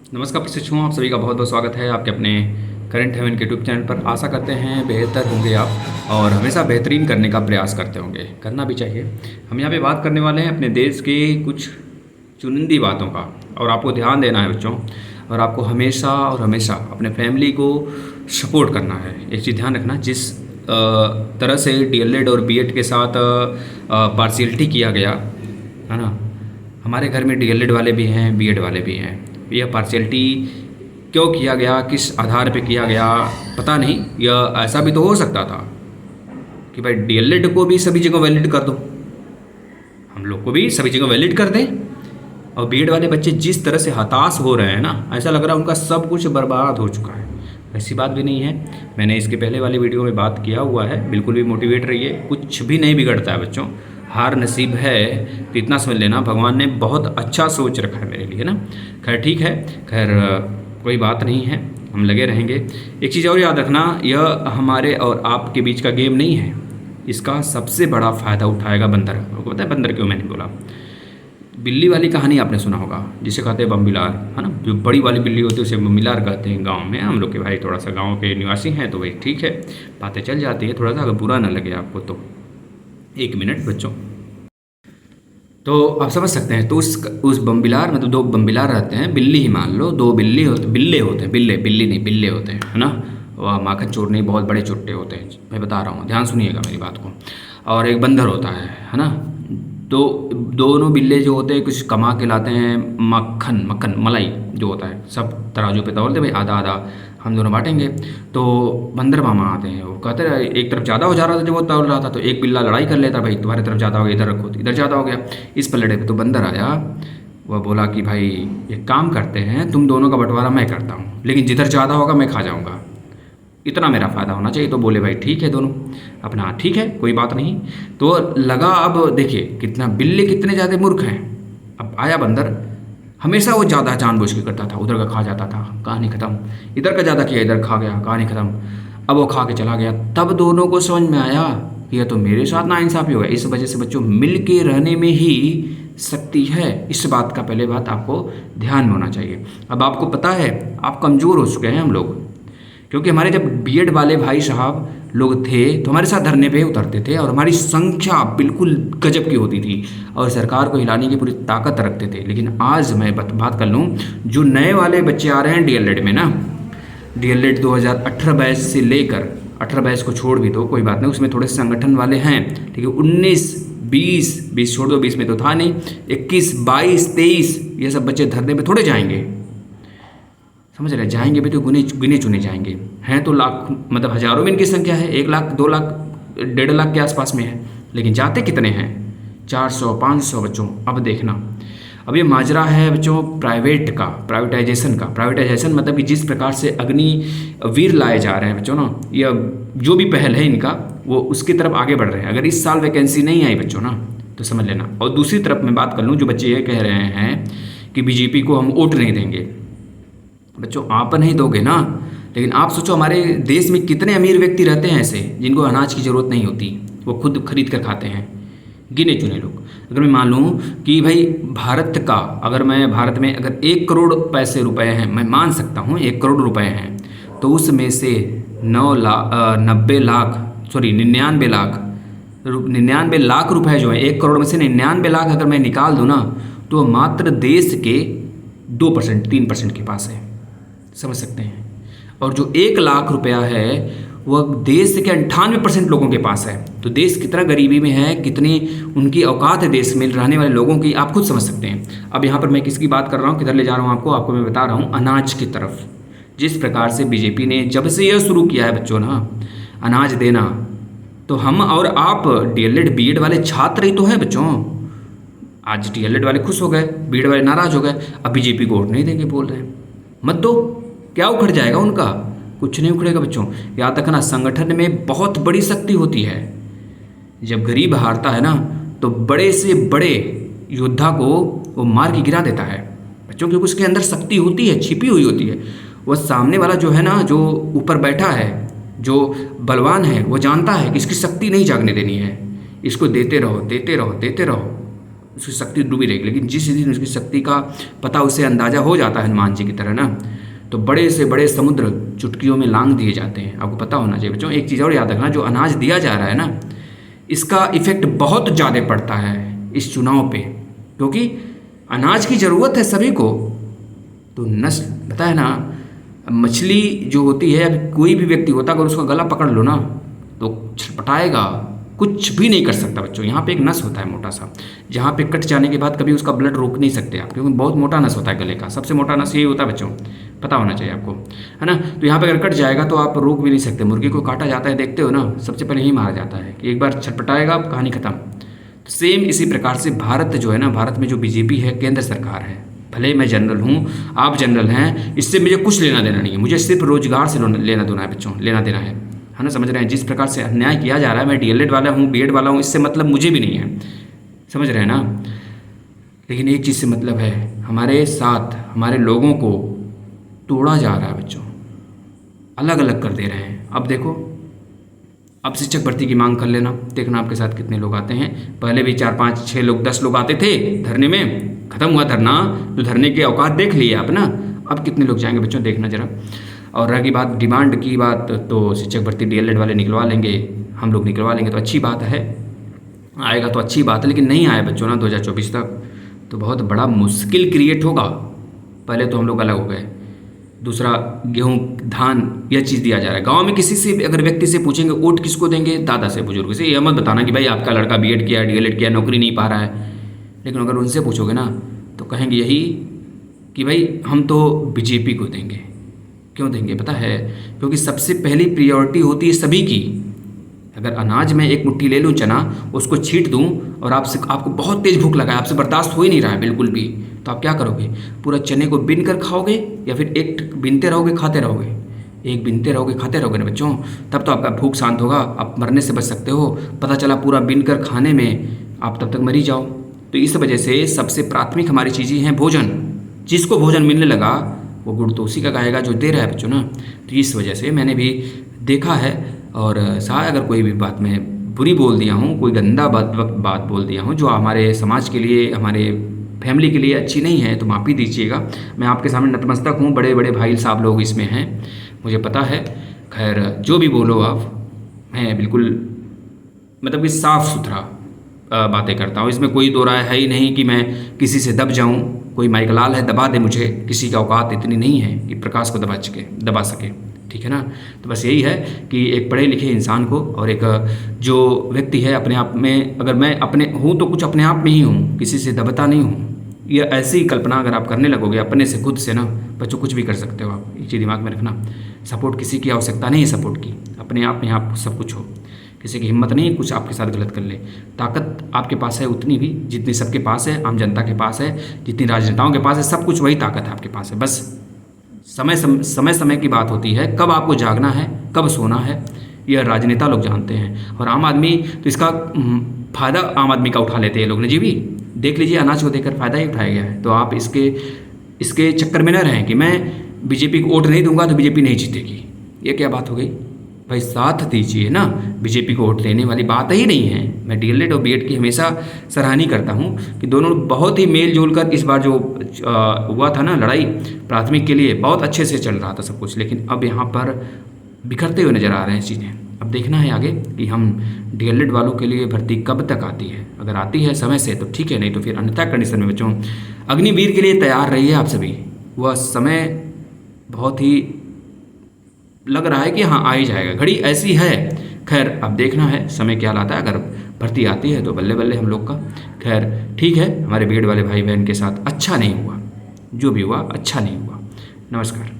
नमस्कार प्रशिक्षुओं, आप सभी का बहुत बहुत स्वागत है आपके अपने करंट हेवन के यूट्यूब चैनल पर। आशा करते हैं बेहतर होंगे आप और हमेशा बेहतरीन करने का प्रयास करते होंगे, करना भी चाहिए। हम यहाँ पे बात करने वाले हैं अपने देश की कुछ चुनिंदी बातों का, और आपको ध्यान देना है बच्चों, और आपको हमेशा और हमेशा अपने फैमिली को सपोर्ट करना है। एक चीज़ ध्यान रखना, जिस तरह से डीएलएड और बीएड के साथ पार्शियलिटी किया गया है ना, हमारे घर में डीएलएड वाले भी हैं, बीएड वाले भी हैं। यह पार्शियलिटी क्यों किया गया, किस आधार पे किया गया पता नहीं। यह ऐसा भी तो हो सकता था कि भाई डीएलएड को भी सभी जगह वैलिड कर दो, हम लोग को भी सभी जगह वैलिड कर दें। और बीएड वाले बच्चे जिस तरह से हताश हो रहे हैं ना, ऐसा लग रहा है उनका सब कुछ बर्बाद हो चुका है। ऐसी बात भी नहीं है, मैंने इसके पहले वाली वीडियो में बात किया हुआ है। बिल्कुल भी मोटिवेट रहिए, कुछ भी नहीं बिगड़ता है बच्चों। हार नसीब है तो इतना समझ लेना, भगवान ने बहुत अच्छा सोच रखा है मेरे लिए ना। खैर ठीक है, खैर कोई बात नहीं है, हम लगे रहेंगे। एक चीज़ और याद रखना, यह हमारे और आपके बीच का गेम नहीं है। इसका सबसे बड़ा फ़ायदा उठाएगा बंदर। आपको पता है बंदर क्यों मैंने बोला? बिल्ली वाली कहानी आपने सुना होगा, जिसे कहते हैं बम्बिलार, है ना। जो बड़ी वाली बिल्ली होती है उसे बम्बिलार कहते हैं गांव में। हम लोग के भाई थोड़ा सा गांव के निवासी हैं तो भाई ठीक है, बातें चल जाती है। थोड़ा सा अगर बुरा ना लगे आपको तो 1 मिनट बच्चों, तो आप समझ सकते हैं। तो उस बम्बिलार में तो 2 बम्बिलार रहते हैं, बिल्ली ही मान लो, 2 बिल्ली होते, बिल्ले होते हैं, बिल्ली नहीं, बिल्ले होते हैं, है ना। वह माखन चोर नहीं, बहुत बड़े चुट्टे होते हैं, मैं बता रहा हूँ, ध्यान सुनिएगा मेरी बात को। और एक बंदर होता है ना। तो दोनों बिल्ले जो होते हैं कुछ कमा के लाते हैं, मक्खन मलाई जो होता है, सब तराजू पे तौलते भाई, आधा आधा हम दोनों बांटेंगे। तो बंदर मामा आते हैं, वो कहते रहे एक तरफ ज़्यादा हो जा रहा था जब वो तौल रहा था, तो एक बिल्ला लड़ाई कर लेता, भाई तुम्हारी तरफ ज़्यादा हो गया, इधर रखो, तो इधर ज़्यादा हो गया। इस पलड़े पे तो बंदर आया, वह बोला कि भाई एक काम करते हैं, तुम दोनों का बंटवारा मैं करता हूँ, लेकिन जिधर ज़्यादा होगा मैं खा जाऊँगा, इतना मेरा फ़ायदा होना चाहिए। तो बोले भाई ठीक है, दोनों अपना ठीक है, कोई बात नहीं। तो लगा, अब देखिए कितना बिल्ली कितने ज़्यादा मूर्ख हैं। अब आया बंदर, हमेशा वो ज़्यादा जानबूझ के करता था, उधर का खा जाता था, कहानी ख़त्म। इधर का ज़्यादा किया, इधर खा गया, कहानी ख़त्म। अब वो खा के चला गया, तब दोनों को समझ में आया कि यह तो मेरे साथ नाइंसाफ़ी हो गया। इस वजह से बच्चों, मिल के रहने में ही शक्ति है। इस बात का पहले बात आपको ध्यान में होना चाहिए। अब आपको पता है आप कमज़ोर हो चुके हैं हम लोग, क्योंकि हमारे जब बीएड वाले भाई साहब लोग थे तो हमारे साथ धरने पे उतरते थे, और हमारी संख्या बिल्कुल गजब की होती थी, और सरकार को हिलाने की पूरी ताकत रखते थे। लेकिन आज मैं बात कर लूँ, जो नए वाले बच्चे आ रहे हैं डीएलएड में ना, डीएलएड 2018 बैच से लेकर 18 बैच को छोड़ भी दो, कोई बात नहीं, उसमें थोड़े संगठन वाले हैं, ठीक है। 19, 20 छोड़ दो, 20 में तो था नहीं, 21, 22, 23 ये सब बच्चे धरने पे थोड़े जाएंगे, समझ रहे? जाएंगे भी तो गिने चुने जाएंगे, हैं तो लाख, मतलब हज़ारों में इनकी संख्या है, 1 लाख 2 लाख 1.5 लाख के आसपास में है, लेकिन जाते कितने हैं? 400 500 बच्चों। अब देखना, अब ये माजरा है बच्चों प्राइवेट का, प्राइवेटाइजेशन का। प्राइवेटाइजेशन मतलब कि जिस प्रकार से अग्निवीर लाए जा रहे हैं बच्चों ना, या जो भी पहल है इनका, वो उसकी तरफ आगे बढ़ रहे हैं। अगर इस साल वैकेंसी नहीं आई बच्चों ना, तो समझ लेना। और दूसरी तरफ मैं बात कर लूँ, जो बच्चे ये कह रहे हैं कि बीजेपी को हम वोट नहीं देंगे, बच्चों आप नहीं दोगे ना, लेकिन आप सोचो हमारे देश में कितने अमीर व्यक्ति रहते हैं ऐसे, जिनको अनाज की ज़रूरत नहीं होती, वो खुद खरीद कर खाते हैं, गिने चुने लोग। अगर मैं मान लूँ कि भाई भारत का, अगर मैं भारत में अगर 1 करोड़ पैसे रुपए हैं, मैं मान सकता हूँ 1 करोड़ रुपए हैं, तो उसमें से 99 लाख रुपए जो है, 1 करोड़ में से 99 लाख अगर मैं निकाल दूँ ना, तो मात्र देश के 2% 3% के पास है, समझ सकते हैं। और जो 1 लाख रुपया है वह देश के 98% लोगों के पास है। तो देश कितना गरीबी में है, कितनी उनकी औकात है देश में रहने वाले लोगों की, आप खुद समझ सकते हैं। अब यहाँ पर मैं किसकी बात कर रहा हूँ, किधर ले जा रहा हूँ आपको मैं बता रहा हूँ, अनाज की तरफ। जिस प्रकार से बीजेपी ने जब से यह शुरू किया है बच्चों ना अनाज देना, तो हम और आप डीएलएड बीएड वाले छात्र ही तो हैं बच्चों। आज डीएलएड वाले खुश हो गए, बीएड वाले नाराज हो गए, अब बीजेपी को वोट नहीं देंगे बोल रहे हैं। मत दो, क्या उखड़ जाएगा उनका? कुछ नहीं उखड़ेगा बच्चों। याद रखना, संगठन में बहुत बड़ी शक्ति होती है। जब गरीब हारता है ना, तो बड़े से बड़े योद्धा को वो मार के गिरा देता है बच्चों, क्योंकि उसके अंदर शक्ति होती है, छिपी हुई होती है। वह सामने वाला जो है ना, जो ऊपर बैठा है, जो बलवान है, वो जानता है कि इसकी शक्ति नहीं जागने देनी है, इसको देते रहो देते रहो देते रहो, उसकी शक्ति डूबी रहेगी। लेकिन जिस दिन उसकी शक्ति का पता उसे अंदाजा हो जाता है हनुमान जी की तरह ना, तो बड़े से बड़े समुद्र चुटकियों में लांघ दिए जाते हैं। आपको पता होना चाहिए बच्चों। एक चीज़ और याद रखना, जो अनाज दिया जा रहा है ना, इसका इफेक्ट बहुत ज़्यादा पड़ता है इस चुनाव पे, क्योंकि अनाज की ज़रूरत है सभी को। तो नस्ल पता है ना, मछली जो होती है, अभी कोई भी व्यक्ति होता, अगर उसका गला पकड़ लो ना तो छटपटाएगा, कुछ भी नहीं कर सकता बच्चों। यहाँ पे एक नस होता है मोटा सा, जहाँ पे कट जाने के बाद कभी उसका ब्लड रोक नहीं सकते आप, क्योंकि बहुत मोटा नस होता है गले का। सबसे मोटा नस यही होता है बच्चों, पता होना चाहिए आपको, है ना। तो यहाँ पे अगर कट जाएगा तो आप रोक भी नहीं सकते। मुर्गी को काटा जाता है, देखते हो ना, सबसे पहले यही मारा जाता है कि एक बार छटपटाएगा, कहानी खत्म। तो सेम इसी प्रकार से भारत जो है ना, भारत में जो बीजेपी है, केंद्र सरकार है, भले मैं जनरल हूँ, आप जनरल हैं, इससे मुझे कुछ लेना देना नहीं है। मुझे सिर्फ रोजगार से लेना देना है बच्चों, लेना देना है ना, समझ रहे हैं। जिस प्रकार से अन्याय किया जा रहा है, मैं डीएलएड वाला हूँ, बीएड वाला हूँ, इससे मतलब मुझे भी नहीं है, समझ रहे हैं ना। लेकिन एक चीज़ से मतलब है, हमारे साथ हमारे लोगों को तोड़ा जा रहा है बच्चों, अलग अलग कर दे रहे हैं। अब देखो, अब शिक्षक भर्ती की मांग कर लेना, देखना आपके साथ कितने लोग आते हैं। पहले भी 4 5 6 लोग 10 लोग आते थे धरने में, खत्म हुआ धरना, तो धरने के औकात देख लिए आप ना। अब कितने लोग जाएंगे बच्चों, देखना जरा। और रही बात डिमांड की बात, तो शिक्षक भर्ती डीएलएड वाले निकलवा लेंगे, हम लोग निकलवा लेंगे तो अच्छी बात है, आएगा तो अच्छी बात है। लेकिन नहीं आए बच्चों ना 2024 तक, तो बहुत बड़ा मुश्किल क्रिएट होगा। पहले तो हम लोग अलग हो गए, दूसरा गेहूँ धान यह चीज़ दिया जा रहा है। गांव में किसी से अगर व्यक्ति से पूछेंगे वोट किसको देंगे, दादा से बुजुर्ग से, यह मत बताना कि भाई आपका लड़का बीएड किया, डीएलएड किया, नौकरी नहीं पा रहा है। लेकिन अगर उनसे पूछोगे ना तो कहेंगे यही कि भाई हम तो बीजेपी को देंगे। क्यों देंगे पता है? क्योंकि सबसे पहली प्रायोरिटी होती है सभी की। अगर अनाज में एक मुट्ठी ले लूँ चना, उसको छींट दूँ और आपको बहुत तेज़ भूख लगा है, आपसे बर्दाश्त हो ही नहीं रहा है बिल्कुल भी, तो आप क्या करोगे? पूरा चने को बिन कर खाओगे या फिर एक बिनते रहोगे खाते रहोगे? एक बिनते रहोगे खाते रहोगे ना बच्चों, तब तो आपका भूख शांत होगा, आप मरने से बच सकते हो। पता चला पूरा बिन कर खाने में आप तब तक मरी जाओ। तो इस वजह से सबसे प्राथमिक हमारी चीज़ें हैं भोजन। जिसको भोजन मिलने लगा वो गुड़ तो उसी का गाएगा जो दे रहा है बच्चों ना। तो इस वजह से मैंने भी देखा है, और शायद अगर कोई भी बात मैं बुरी बोल दिया हूँ, कोई गंदा बात बोल दिया हूँ जो हमारे समाज के लिए, हमारे फैमिली के लिए अच्छी नहीं है, तो माफ़ी दीजिएगा। मैं आपके सामने नतमस्तक हूँ, बड़े बड़े भाई साहब लोग इसमें हैं, मुझे पता है। खैर जो भी बोलो आप, मैं बिल्कुल मतलब कि साफ़ सुथरा बातें करता हूँ, इसमें कोई दो राय है ही नहीं कि मैं किसी से दब जाऊँ। कोई माइकलाल है दबा दे मुझे, किसी का औकात इतनी नहीं है कि प्रकाश को दबा सके, ठीक है ना। तो बस यही है कि एक पढ़े लिखे इंसान को और एक जो व्यक्ति है अपने आप में, अगर मैं अपने हूँ तो कुछ अपने आप में ही हूँ, किसी से दबता नहीं हूँ। ये ऐसी कल्पना अगर आप करने लगोगे अपने से खुद से ना बच्चों, कुछ भी कर सकते हो आप। ये चीज़ दिमाग में रखना, सपोर्ट किसी की आवश्यकता नहीं है, सपोर्ट की अपने आप में आप सब कुछ हो। किसी की हिम्मत नहीं कुछ आपके साथ गलत कर ले। ताकत आपके पास है उतनी भी जितनी सबके पास है, आम जनता के पास है, जितनी राजनेताओं के पास है, सब कुछ वही ताकत है आपके पास है। बस समय की बात होती है, कब आपको जागना है, कब सोना है, यह राजनेता लोग जानते हैं। और आम आदमी तो इसका फ़ायदा आम आदमी का उठा लेते हैं लोग ने जी भी। देख लीजिए अनाज को देकर फ़ायदा ही उठाया गया है। तो आप इसके चक्कर में न रहें कि मैं बीजेपी को वोट नहीं दूंगा तो बीजेपी नहीं जीतेगी। ये क्या बात हो गई भाई? साथ दीजिए ना, बीजेपी को वोट देने वाली बात ही नहीं है। मैं डीएलएड और बीएड की हमेशा सराहनीय करता हूँ कि दोनों बहुत ही मेल जोल कर, इस बार जो हुआ था ना लड़ाई प्राथमिक के लिए, बहुत अच्छे से चल रहा था सब कुछ। लेकिन अब यहाँ पर बिखरते हुए नज़र आ रहे हैं चीज़ें। अब देखना है आगे कि हम डीएलएड वालों के लिए भर्ती कब तक आती है। अगर आती है समय से तो ठीक है, नहीं तो फिर अन्यथा कंडीशन में बच्चों अग्निवीर के लिए तैयार रहिए आप सभी। वह समय बहुत ही लग रहा है कि हाँ आ ही जाएगा, घड़ी ऐसी है। खैर अब देखना है समय क्या लाता है। अगर भर्ती आती है तो बल्ले बल्ले हम लोग का। खैर ठीक है, हमारे बीएड वाले भाई बहन के साथ अच्छा नहीं हुआ, जो भी हुआ अच्छा नहीं हुआ। नमस्कार।